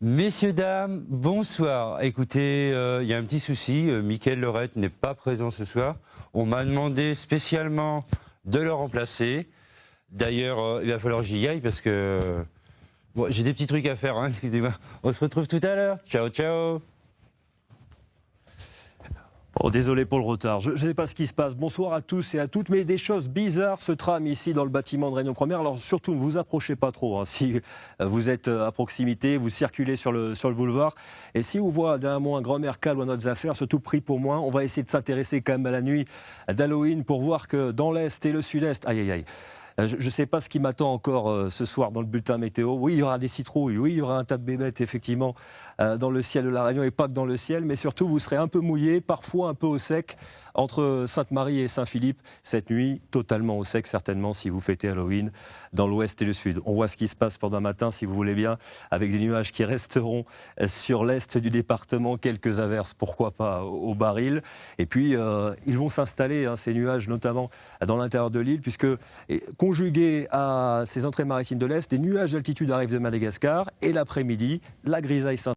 Messieurs, dames, bonsoir. Écoutez, il y a un petit souci. Mickaël Lorette n'est pas présent ce soir. On m'a demandé spécialement de le remplacer. D'ailleurs, il va falloir que j'y aille parce que bon, j'ai des petits trucs à faire. Hein, excusez-moi. On se retrouve tout à l'heure. Ciao, ciao. Oh, désolé pour le retard, je ne sais pas ce qui se passe. Bonsoir à tous et à toutes, mais des choses bizarres se trament ici dans le bâtiment de Réunion Première. Alors surtout, ne vous approchez pas trop. Hein. Si vous êtes à proximité, vous circulez sur le boulevard. Et si vous voyez derrière moi un grand Mercal ou notre affaire, surtout pris pour moi, on va essayer de s'intéresser quand même à la nuit d'Halloween pour voir que dans l'Est et le Sud-Est, aïe aïe aïe. Je ne sais pas ce qui m'attend encore ce soir dans le bulletin météo. Oui, il y aura des citrouilles, oui, il y aura un tas de bébêtes, effectivement, dans le ciel de la Réunion et pas que dans le ciel, mais surtout, vous serez un peu mouillés, parfois un peu au sec, entre Sainte-Marie et Saint-Philippe. Cette nuit, totalement au sec, certainement, si vous fêtez Halloween dans l'Ouest et le Sud. On voit ce qui se passe pendant le matin, si vous voulez bien, avec des nuages qui resteront sur l'Est du département, quelques averses, pourquoi pas, au baril. Et puis, ils vont s'installer, hein, ces nuages, notamment dans l'intérieur de l'île, puisque conjugués à ces entrées maritimes de l'Est, des nuages d'altitude arrivent de Madagascar et l'après-midi, la grisaille s'installe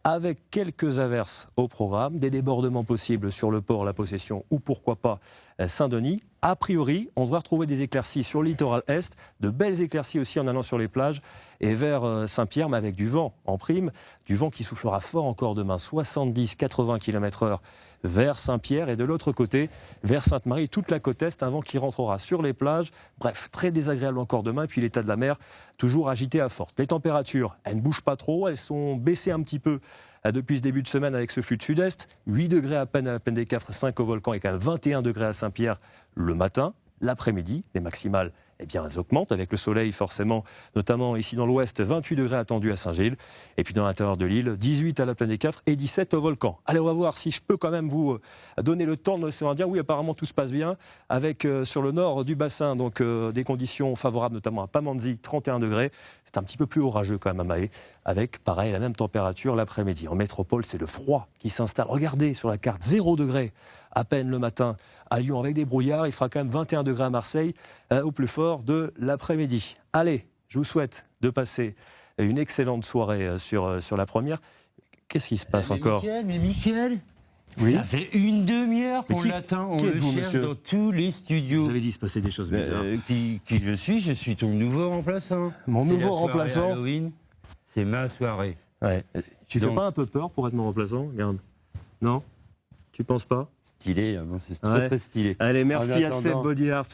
avec quelques averses au programme, des débordements possibles sur le port La Possession ou pourquoi pas Saint-Denis. A priori, on devrait retrouver des éclaircies sur le littoral est, de belles éclaircies aussi en allant sur les plages et vers Saint-Pierre, mais avec du vent en prime, du vent qui soufflera fort encore demain, 70-80 km/h vers Saint-Pierre et de l'autre côté, vers Sainte-Marie, toute la côte est, un vent qui rentrera sur les plages. Bref, très désagréable encore demain, et puis l'état de la mer, toujours agité à forte. Les températures, elles ne bougent pas trop, elles sont baissées un petit peu depuis ce début de semaine avec ce flux de sud-est. 8 degrés à peine la Plaine des Cafres, 5 au Volcan et quand même 21 degrés à Saint-Pierre le matin. L'après-midi, les maximales, eh bien, elles augmentent avec le soleil forcément, notamment ici dans l'ouest, 28 degrés attendus à Saint-Gilles. Et puis dans l'intérieur de l'île, 18 à la Plaine des Cafres et 17 au Volcan. Allez, on va voir si je peux quand même vous donner le temps de l'océan Indien. Oui, apparemment tout se passe bien, avec sur le nord du bassin, donc des conditions favorables, notamment à Pamandzi, 31 degrés. C'est un petit peu plus orageux quand même à Mahé, avec pareil la même température l'après-midi. En métropole, c'est le froid qui s'installe. Regardez sur la carte, 0 degrés à peine le matin à Lyon avec des brouillards. Il fera quand même 21 degrés à Marseille au plus fort de l'après-midi. Allez, je vous souhaite de passer une excellente soirée sur la première. Qu'est-ce qui se passe encore ? Mickaël, oui, ça fait une demi-heure qu'on l'attend, on le cherche monsieur dans tous les studios. Vous avez dit qu'il se passait des choses bizarres. Qui je suis ton nouveau remplaçant. Mon nouveau remplaçant. Halloween, c'est ma soirée. Ouais. Tu fais pas un peu peur pour être mon remplaçant ? Regarde. Non ? Tu penses pas ? Stylé, hein, c'est très très stylé. Allez, merci à Seb Body Arts.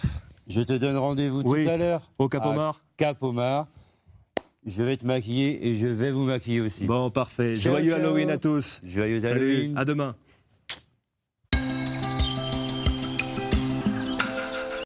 Je te donne rendez-vous tout à l'heure. Au Cap Omar. Cap Omar. Je vais te maquiller et je vais vous maquiller aussi. Bon, parfait. Ciao, Joyeux ciao. Halloween à tous. Joyeux Salut. Halloween. À demain.